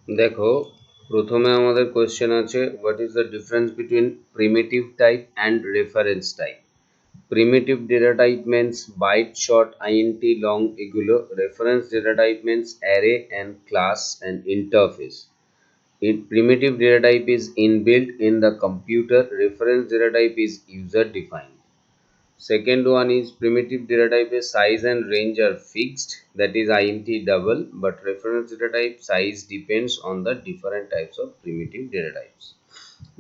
দেখো, প্রথমে আমাদের কোয়েশ্চেন আছে what is the difference between primitive type and reference type. Primitive data type means byte, short, I N T, long এগুলো। Reference data type means array and class and interface. Primitive data type is inbuilt in the computer. Reference data type is user defined. Second one is primitive data type is size and range are fixed, that is int double, but reference data type size depends on the different types of primitive data types.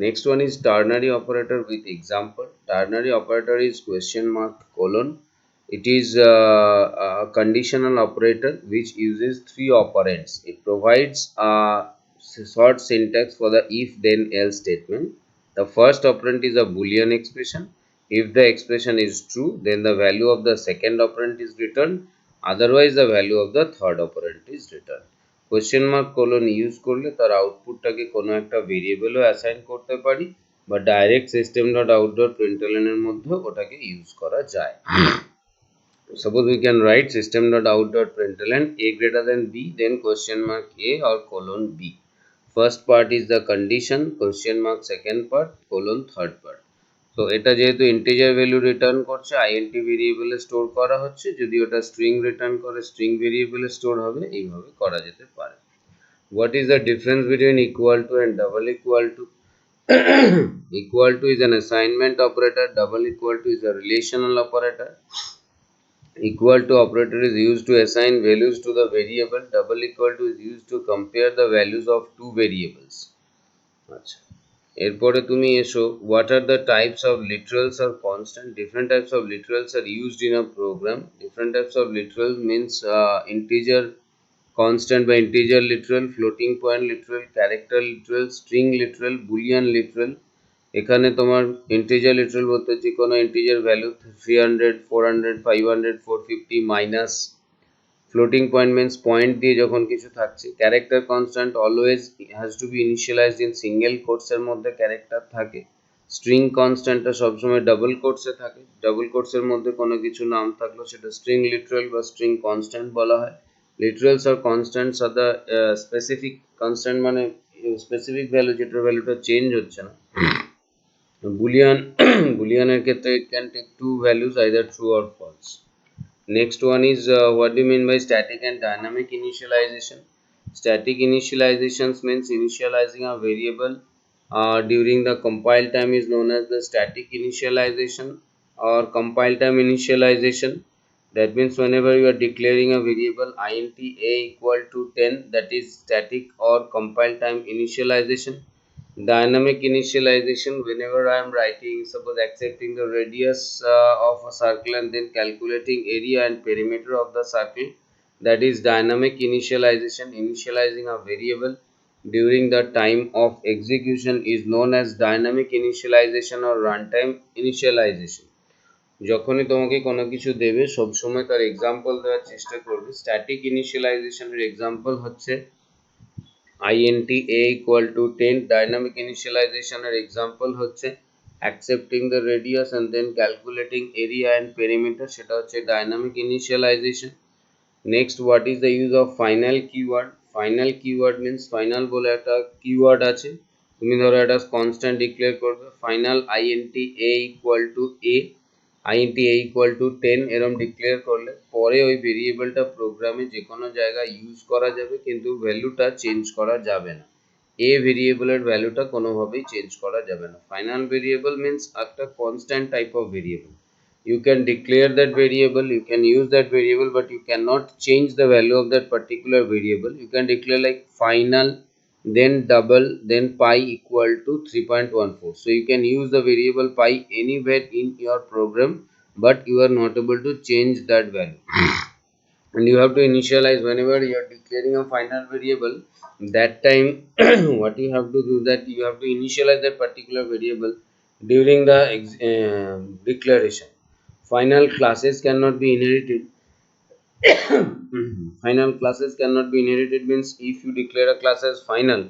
Next one is ternary operator with example. Ternary operator is question mark colon. It is a conditional operator which uses three operands. It provides a short syntax for the if then else statement. The first operand is a boolean expression. If the expression is true, then the value of the second operand is returned. Otherwise, the value of the third operand is returned. Question mark colon use করলে তার আউটপুটটাকে কোনো একটা ভেরিয়েবলও assign করতে পারি, বা direct system dot out dot প্রিন্টএলএন এর মধ্যে ওটাকে ইউজ করা যায়। Suppose we can write system dot out dot println a greater than b, then question mark a or colon b. First part is the condition, question mark second part, colon third part. তো এটা যেহেতু integer value return করছে, int ভেরিয়েবলে store করা হচ্ছে, যদি ওটা string return করে string ভেরিয়েবলে store হবে, এইভাবে করা যেতে পারে। What is the difference between equal to and double equal to? Equal to is an assignment operator, double equal to is a relational operator. Equal to operator is used to assign values to the variable, double equal to is used to compare the values of two variables. আচ্ছা, এরপরে তুমি এসো, what are the types of literals or constant? Different types of literals are used in a program. Different types of literals means integer constant by integer literal, floating point literal, character literal, string literal, boolean literal. এখানে তোমার integer literal বলতে যে কোনো integer value 300, 400, 500, 450 minus. Floating point means point দিয়ে যখন কিছু থাকছে। Character constant always has to be initialized in single কোটসের মধ্যে ক্যারেক্টার থাকে। স্ট্রিং কনস্ট্যান্টটা সবসময় ডাবল কোটসে থাকে। ডাবল কোটসের মধ্যে কোনো কিছু নাম থাকলো সেটা স্ট্রিং লিটারাল বা স্ট্রিং কনস্ট্যান্ট বলা হয়। লিটারালস আর constants are the specific constant, মানে স্পেসিফিক ভ্যালু যেটার ভ্যালুটা চেঞ্জ হচ্ছে না। Boolean Booleaner ক্ষেত্রে it can take two values, either true or false. Next one is what do you mean by static and dynamic initialization? Static initializations means initializing a variable during the compile time is known as the static initialization or compile time initialization. That means whenever you are declaring a variable int a equal to 10, that is static or compile time initialization. Dynamic initialization, whenever I am writing, suppose accepting the radius of a circle and then calculating area and perimeter of the circle, that is dynamic initialization. Initializing a variable during the time of execution is known as dynamic initialization or runtime initialization. যখনই তোমাকে কোনো কিছু দেবে সবসময় তার example দেওয়ার চেষ্টা করবে। স্ট্যাটিক ইনিশিয়ালাইজেশনের এক্সাম্পল হচ্ছে int a equal to 10. Dynamic initialization এর example হচ্ছে accepting the radius and then calculating area and perimeter, সেটা হচ্ছে dynamic initialization. Next, what is the use of final keyword? Final keyword means final বলে একটা keyword আছে, তুমি ধরো একটা constant declare করবে, final int a equal to a, int a equal to 10 এরকম ডিক্লেয়ার করলে পরে ওই ভেরিয়েবলটা প্রোগ্রামে যে কোনো জায়গায় ইউজ করা যাবে, কিন্তু ভ্যালুটা চেঞ্জ করা যাবে না। এ ভেরিয়েবলের ভ্যালুটা কোনোভাবেই চেঞ্জ করা যাবে না। ফাইনাল ভেরিয়েবল মিন্স একটা constant type of variable. You can declare that variable, you can use that variable, but you cannot change the value of that particular variable. You can declare like final, then double, then pi equal to 3.14. So you can use the variable pi anywhere in your program, but you are not able to change that value. And you have to initialize whenever you are declaring a final variable. That time what you have to do, that you have to initialize that particular variable during the declaration. Final classes cannot be inherited. Final classes cannot be inherited means if you declare a class as final,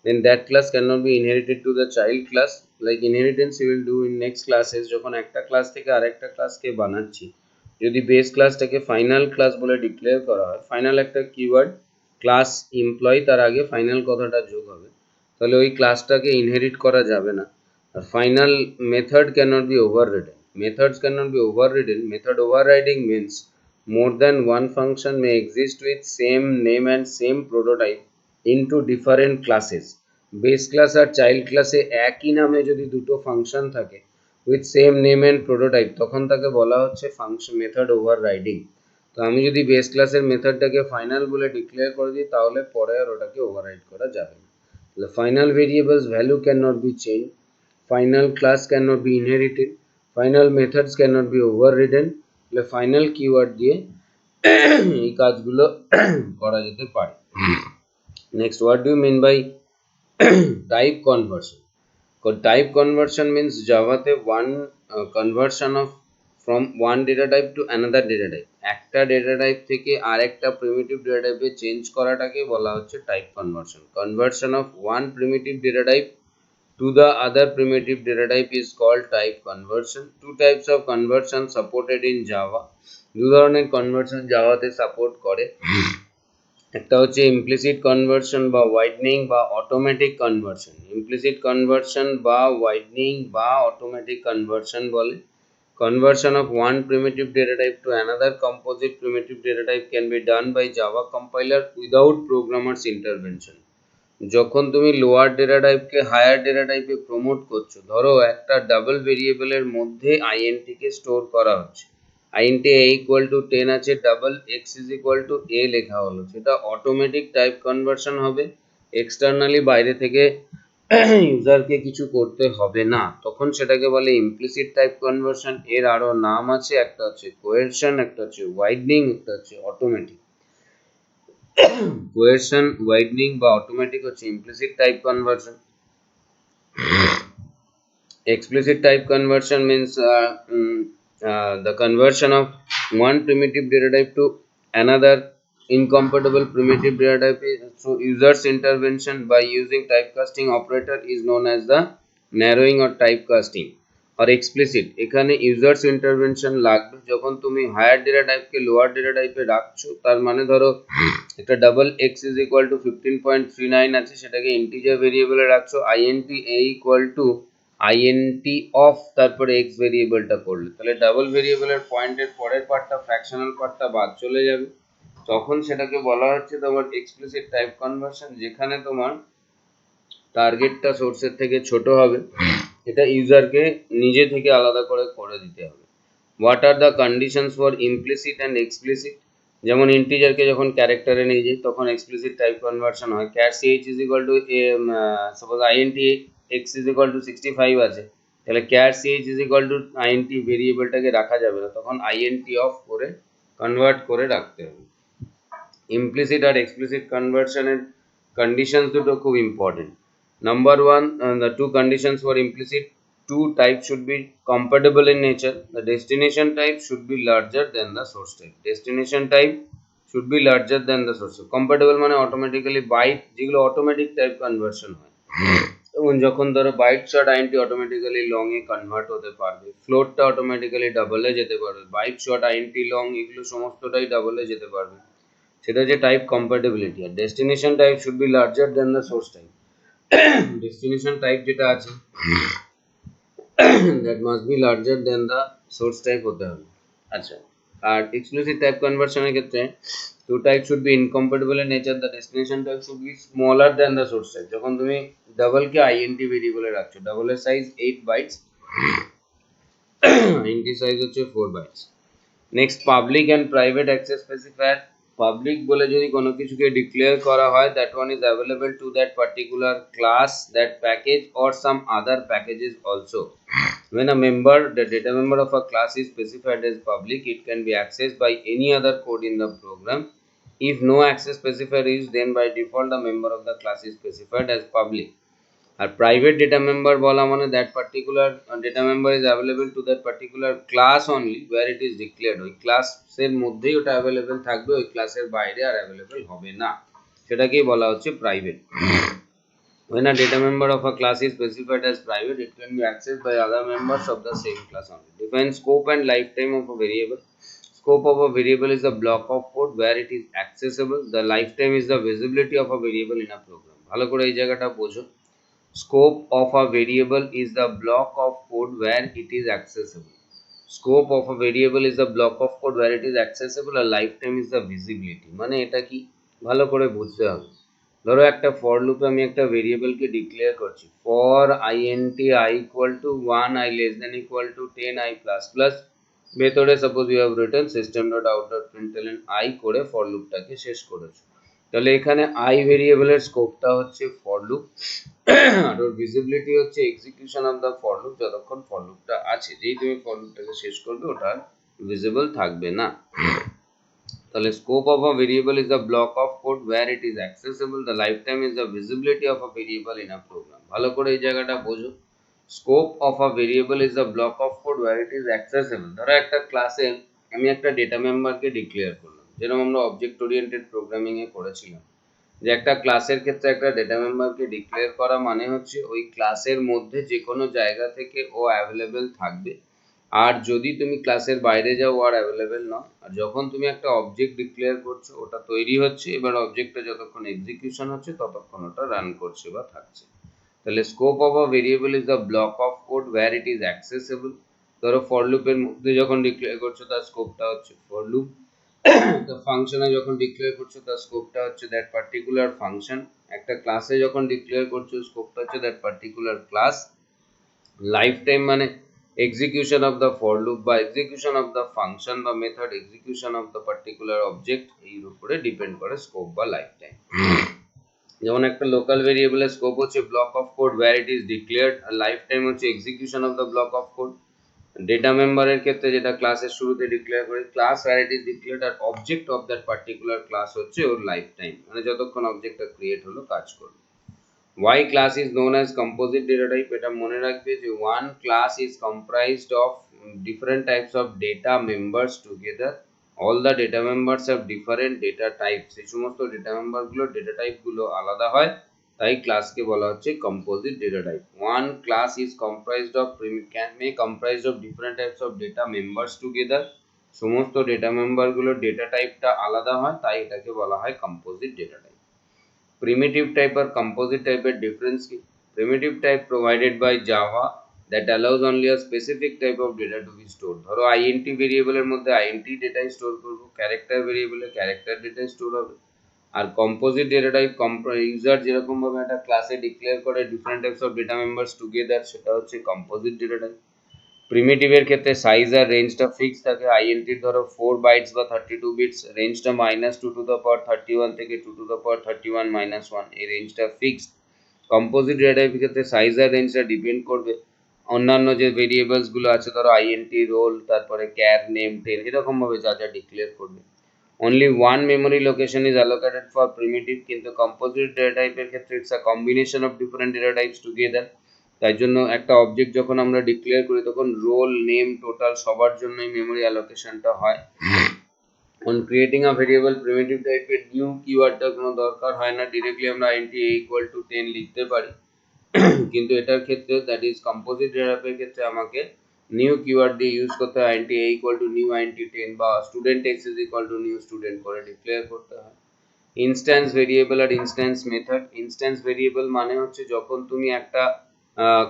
then that class cannot be inherited to the child class. Like inheritance you will do in next classes, যখন একটা class থেকে আরেকটা ক্লাসকে বানাচ্ছি, যদি base ক্লাসটাকে final class বলে declare করা হয়, final একটা কিওয়ার্ড, ক্লাস এমপ্লয়ি তার আগে ফাইনাল কথাটা যোগ হবে, তাহলে ওই ক্লাসটাকে ইনহেরিট করা যাবে না। আর final method cannot be overridden. Methods cannot be overridden. Method overriding means more than one function may exist with same name and same prototype into different classes. Base class আর চাইল্ড ক্লাসে একই নামে যদি দুটো ফাংশন থাকে with same name and prototype, তখন তাকে বলা হচ্ছে ফাংশন মেথড ওভাররাইডিং। তো আমি যদি বেস ক্লাসের মেথডটাকে ফাইনাল বলে ডিক্লেয়ার করে দিই, তাহলে পরে আর ওটাকে ওভাররাইড করা যাবে না। তাহলে final variables value can not be change, final class can not be inherited, final methods can not be overridden. তাহলে ফাইনাল কিওয়ার্ড দিয়ে এই কাজগুলো করা যেতে পারে। Next, what do you mean by type conversion? Type conversion means জাভাতে conversion of from one data type to another data type, একটা data type থেকে আরেকটা প্রিমিটিভ ডেটা টাইপে চেঞ্জ করাটাকে বলা হচ্ছে type conversion. Conversion of one primitive data type to the other primitive data type is called type conversion. Two types of conversion supported in Java. দু ধরনের conversion জাভাতে support করে। একটা হচ্ছে ইমপ্লিসিট কনভার্সন বা ওয়াইডনিং বা অটোমেটিক কনভার্সন। ইমপ্লিসিট কনভার্সন বা ওয়াইডনিং বা অটোমেটিক কনভার্সন বলে। Conversion of one primitive data type to another composite primitive data type can be done by Java compiler without programmer's intervention. যখন তুমি লোয়ার ডেটা টাইপকে হায়ার ডেটা টাইপে promote করছো, ধরো একটা double ভেরিয়েবলের মধ্যে আইএনটিকে স্টোর করা হচ্ছে, আইএনটি এ ইকুয়াল টু 10 আছে, double x is equal to a লেখা হলো, সেটা অটোমেটিক টাইপ কনভার্সন হবে, এক্সটার্নালি বাইরে থেকে ইউজারকে কিছু করতে হবে না, তখন সেটাকে বলে ইমপ্লিসিট টাইপ কনভার্সন। এর আরো নাম আছে, একটা হচ্ছে কোয়েরশন, একটা হচ্ছে ওয়াইডনিং, একটা হচ্ছে অটোমেটিক। কোয়েরশন, ওয়াইডনিং বা অটোমেটিক হচ্ছে implicit type conversion. Explicit type conversion means the conversion of one primitive data type to another incompatible primitive data type through user's intervention by using typecasting operator is known as the narrowing or typecasting or explicit। এখানে users intervention লাগবে যখন তুমি higher data টাইপকে lower data টাইপে রাখছো। তার মানে ধরো একটা double x is equal two 15.39 আছে, সেটাকে ইন্টিজার ভেরিয়েবলে রাখছো, int A equal to int of তারপরে এক্স ভেরিয়েবলটা করলে, তাহলে ডাবল ভেরিয়েবলের পয়েন্টের পরের পার্টটা ফ্র্যাকশনাল পার্টটা বাদ চলে যাবে, তখন সেটাকে বলা হচ্ছে তোমার এক্সপ্লিসিট টাইপ কনভার্সন, যেখানে তোমার টার্গেটটা সোর্সের থেকে ছোট হবে, এটা ইউজারকে নিজে থেকে আলাদা করে দিতে হবে। What are the conditions for implicit and explicit? যেমন ইন্টিজারকে যখন ক্যারেক্টারে নিয়ে যাই তখন এক্সপ্লিসিট টাইপ কনভার্সন হয়। Char C H is equal to suppose I N T x is equal to 65 আছে, তাহলে char C H is equal to I N T ভেরিয়েবলটাকে রাখা যাবে না, তখন আইএনটি অফ করে কনভার্ট করে রাখতে হবে। ইমপ্লিসিট আর এক্সপ্লিসিট কনভার্সনের কন্ডিশনস দুটো খুব important. Number one, the two conditions for implicit: two types should be compatible in nature. The destination type should be larger than the source type. Destination type should be larger than the source type. Compatible মানে automatically byte, যেগুলো automatic type conversion হয়, এবং যখন ধরো byte short I N T automatically long এ convert হতে পারবে, ফ্লোটটা automatically ডাবলে যেতে পারবে, বাইট শর্ট আইএনটি লং এগুলো সমস্তটাই ডাবলে যেতে পারবে, সেটা হচ্ছে টাইপ কম্প্যাটিবিলিটি। আর destination type should be larger than the source type. Destination type যেটা আছে that must be larger than the source type হতে হবে। আচ্ছা, আর এক্সক্লুসিভ টাইপ কনভার্সনের ক্ষেত্রে two types should be incompatible in nature. The destination type should be smaller than the source type. যখন তুমি double K int ভেরিয়েবলে রাখছো, double এর size 8 bytes, int size হচ্ছে 4 bytes. Next, public and private access specifier. Public বলে যদি কোনো কিছুকে declare করা হয়, that one is available to that particular class, that package or some other packages also. When a member, the data member of a class is specified as public, it can be accessed by any other code in the program. If no access specifier is, then by default the member of the class is specified as public. আর private data member বলা মানে that particular data member is available to that particular class only where it is declared. ওই ক্লাসের মধ্যেই ওটা available থাকবে, ওই ক্লাসের বাইরে আর অ্যাভেলেবল হবে না, সেটাকেই বলা হচ্ছে private. When a data member of a class is specified as private, it can be accessed by other members of the same class only. Define scope and lifetime of a variable. Scope of a variable is a block of code where it is accessible. The lifetime is the visibility of a variable in a program. ভালো করে এই জায়গাটা বোঝো। Scope of a variable is the block of code where it is accessible. Scope of a variable is the block of code where it is accessible. A lifetime is the visibility. মানে এটা কি ভালো করে বুঝতে হবে। ধরো একটা for লুপে আমি একটা ভেরিয়েবলকে ডিক্লেয়ার করছি for int I equal to 1 I less than equal to 10 I plus plus ভেতরে suppose you have written system.out.println I করে ফর লুপটাকে শেষ করেছো। তাহলে এখানে I ভেরিয়েবলের স্কোপটা হচ্ছে ফর লুপ আর ওর ভিজিবিলিটি হচ্ছে execution of the for loop যতক্ষণ ফর লুপটা আছে। যেই তুমি ফর লুপটাকে শেষ করবে ওটা ভিজিবল থাকবে না। তাহলে scope of a variable is the block of code where it is accessible. The lifetime is the visibility of a variable in a program. ভালো করে এই জায়গাটা বোঝো। Scope of a variable is the block of code where it is accessible. ধরো একটা ক্লাসে আমি একটা ডেটা মেম্বারকে ডিক্লেয়ার করলাম, যেরকম আমরা অবজেক্ট ওরিয়েন্টেড প্রোগ্রামিং এ করেছিলাম, যে একটা ক্লাসের ক্ষেত্রে একটা ডেটা মেম্বারকে ডিক্লেয়ার করা মানে হচ্ছে ওই ক্লাসের মধ্যে যে কোনো জায়গা থেকে ও অ্যাভেলেবেল থাকবে। আর যদি তুমি ক্লাসের বাইরে যাও আর অ্যাভেলেবেল নয়। আর যখন তুমি একটা অবজেক্ট ডিক্লেয়ার করছো ওটা তৈরি হচ্ছে, এবার অবজেক্টটা যতক্ষণ এক্সিকিউশন হচ্ছে ততক্ষণ ওটা রান করছে বা থাকছে। তাহলে scope of a variable is the block of code where it is accessible. ধরো ফর লুপের মধ্যে যখন ডিক্লেয়ার করছো তার স্কোপটা হচ্ছে ফর লুপ। তো ফাংশনে যখন ডিক্লেয়ার করছো তার স্কোপটা হচ্ছে দ্যাট পার্টিকুলার ফাংশন। একটা ক্লাসে যখন ডিক্লেয়ার করছো স্কোপটা হচ্ছে that particular class. Life time মানে execution of the for loop বা execution of the function বা method execution of the particular object এর উপরে ডিপেন্ড করে স্কোপ বা লাইফ টাইম। যেমন একটা লোকাল ভেরিয়েবলের স্কোপ হচ্ছে block of code where it is declared, আর লাইফ টাইম হচ্ছে execution of the block of code। Data মেম্বারের ক্ষেত্রে যেটা ক্লাসের শুরুতে ডিক্লেয়ার করি class where it is declared আর object of that particular class হচ্ছে ওর লাইফ টাইম, মানে যতক্ষণ অবজেক্টটা ক্রিয়েট হলো কাজ করবে। Why class is known as composite data type? এটা মনে রাখবে যে one class is comprised of different types of data members together. All the data members have different data types. এই সমস্ত data member গুলো data type গুলো আলাদা হয়, তাই ক্লাসকে বলা হচ্ছে composite data type. One class is comprised of may comprised of different types of data members together. সমস্ত data member গুলো data typeটা আলাদা হয়, তাই এটাকে বলা হয় composite data type. Primitive type or composite type এর difference কি? Primitive type provided by Java that allows only a specific type of data to be stored. ধরো int ভেরিয়েবল এর মধ্যে int ডেটাই স্টোর করব, ক্যারেক্টার ভেরিয়েবলে ক্যারেক্টার ডেটাই স্টোর হবে। আর composite data type user যেরকম ভাবে একটা ক্লাসে ডিক্লেয়ার করে different types of data members together, সেটা হচ্ছে কম্পোজিট ডেটা টাইপ। প্রিমিটিভের ক্ষেত্রে সাইজ আর রেঞ্জটা ফিক্স থাকে। int ধরো 4 বাইটস বা 32 বিটস, রেঞ্জটা -2 টু দ্য পাওয়ার 31 থেকে 2 টু দ্য পাওয়ার 31 -1, এই রেঞ্জটা ফিক্সড। কম্পোজিট ডেটা টাইপের ক্ষেত্রে সাইজ আর রেঞ্জটা ডিপেন্ড করবে অন্যান্য যে ভেরিয়েবলস গুলো আছে, ধরো int রোল, তারপরে ক্যার নেম 10, এরকম ভাবে যা যা ডিক্লেয়ার করবে। only one memory location is allocated for primitive, কিন্তু composite data type এর ক্ষেত্রে it's a combination of different data types together। তাই জন্য একটা অবজেক্ট যখন আমরা ডিক্লেয়ার করি তখন রোল নেম টোটাল সবার জন্যই মেমরি অ্যালোকেশনটা হয়। on creating a variable primitive type এর নিউ কিওয়ার্ডটা কোনো দরকার হয় না, ডিরেক্টলি আমরা int a equal to 10 লিখতে পারি। কিন্তু এটার ক্ষেত্রে দ্যাট ইজ কম্পোজিট ডেটা টাইপের ক্ষেত্রে আমাকে নিউ কিওয়ার্ড দিয়ে ইউজ করতে হয়, int a equal to new int 10 বা student x is equal to new student করে ডিক্লেয়ার করতে হয়। ইনস্ট্যান্স ভেরিয়েবল আর ইনস্ট্যান্স মেথড। ইনস্ট্যান্স ভেরিয়েবল মানে হচ্ছে যখন তুমি একটা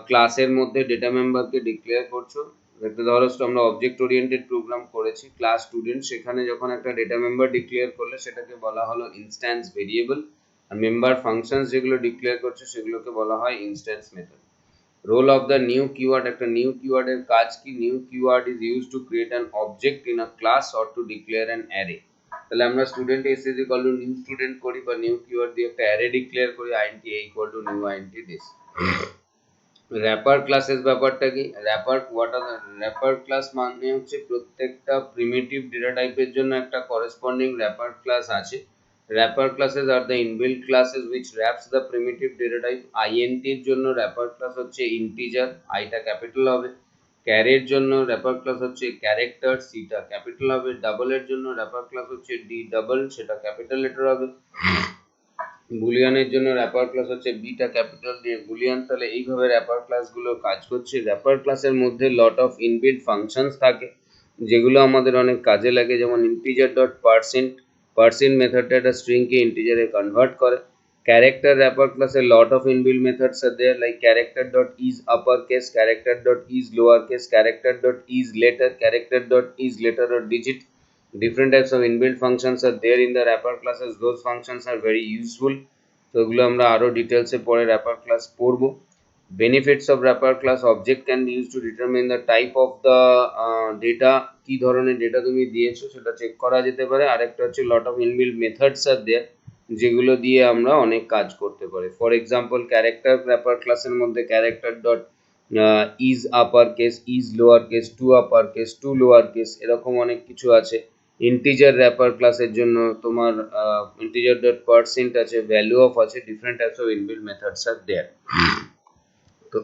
ক্লাসের মধ্যে ডেটা মেম্বারকে ডিক্লেয়ার করছো, ধরো আমরা অবজেক্ট ওরিয়েন্টেড প্রোগ্রাম করেছি ক্লাস স্টুডেন্ট, সেখানে যখন একটা ডেটা মেম্বার ডিক্লেয়ার করলে সেটাকে বলা হলো ইনস্ট্যান্স ভেরিয়েবল। আর মেম্বার ফাংশনস যেগুলো ডিক্লেয়ার করছে সেগুলোকে বলা হয় instance method. Role of the new keyword. একটা নিউ কিওয়ার্ডের কাজ কি? New keyword is use to create an object in a class or to declare an array. তাহলে আমরা student S is equal to new student করি বা new keyword দিয়ে একটা অ্যারে ডিক্লেয়ার করি int a equal to new int this। Wrapper ক্লাসের ব্যাপারটা কি? র্যাপার ক্লাস মানে হচ্ছে প্রত্যেকটা প্রিমিটিভ ডেটা টাইপের জন্য একটা করেসপন্ডিং র্যাপার ক্লাস আছে। Wrapper classes are the inbuilt classes which wraps the primitive data type। int এর জন্য র্যাপার ক্লাস হচ্ছে ইন্টিজার, আইটা ক্যাপিটাল হবে। ক্যারের জন্য র্যাপার ক্লাস হচ্ছে ক্যারেক্টার, সিটা ক্যাপিটাল হবে। ডাবল এর জন্য র্যাপার ক্লাস হচ্ছে ডি ডাবল, সেটা ক্যাপিটাল লেটার হবে। বুলিয়ানের জন্য র্যাপার ক্লাস হচ্ছে বিটা ক্যাপিটাল দিয়ে বুলিয়ান। তাহলে এইভাবে র্যাপার ক্লাসগুলো কাজ করছে। র্যাপার ক্লাসের মধ্যে লট অফ ইনবিল্ট ফাংশনস থাকে, যেগুলো আমাদের অনেক কাজে লাগে, যেমন ইন্টিজার ডট পার্সেন্ট। পার্সেন্ট মেথডটা একটা স্ট্রিংকে ইন্টিজারে কনভার্ট করে। ক্যারেক্টার র্যাপার ক্লাসে lot of inbuilt methods are there, like character dot is upper case, character dot is lower case, character dot is letter, character dot is letter or digit. Different types of inbuilt functions are there in the wrapper classes. Those functions are very useful. তো এগুলো আমরা আরো ডিটেলসে পরে wrapper class পড়বো। Benefits of wrapper class: object can be used to determine the type of the data, কি ধরনের data তুমি দিয়েছো সেটা চেক করা যেতে পারে। আরেকটা হচ্ছে lot of inbuilt methods are there, যেগুলো দিয়ে আমরা অনেক কাজ করতে পারি। ফর এক্সাম্পল, ক্যারেক্টার wrapper ক্লাসের মধ্যে character dot is upper case, is lower case, to upper case, to lower case, এরকম অনেক কিছু আছে। ইন্টিজার র্যাপার ক্লাসের জন্য তোমার ইন্টিজার ডট পার্সেন্ট আছে, ভ্যালু অফ আছে, different types of inbuilt methods are there. তো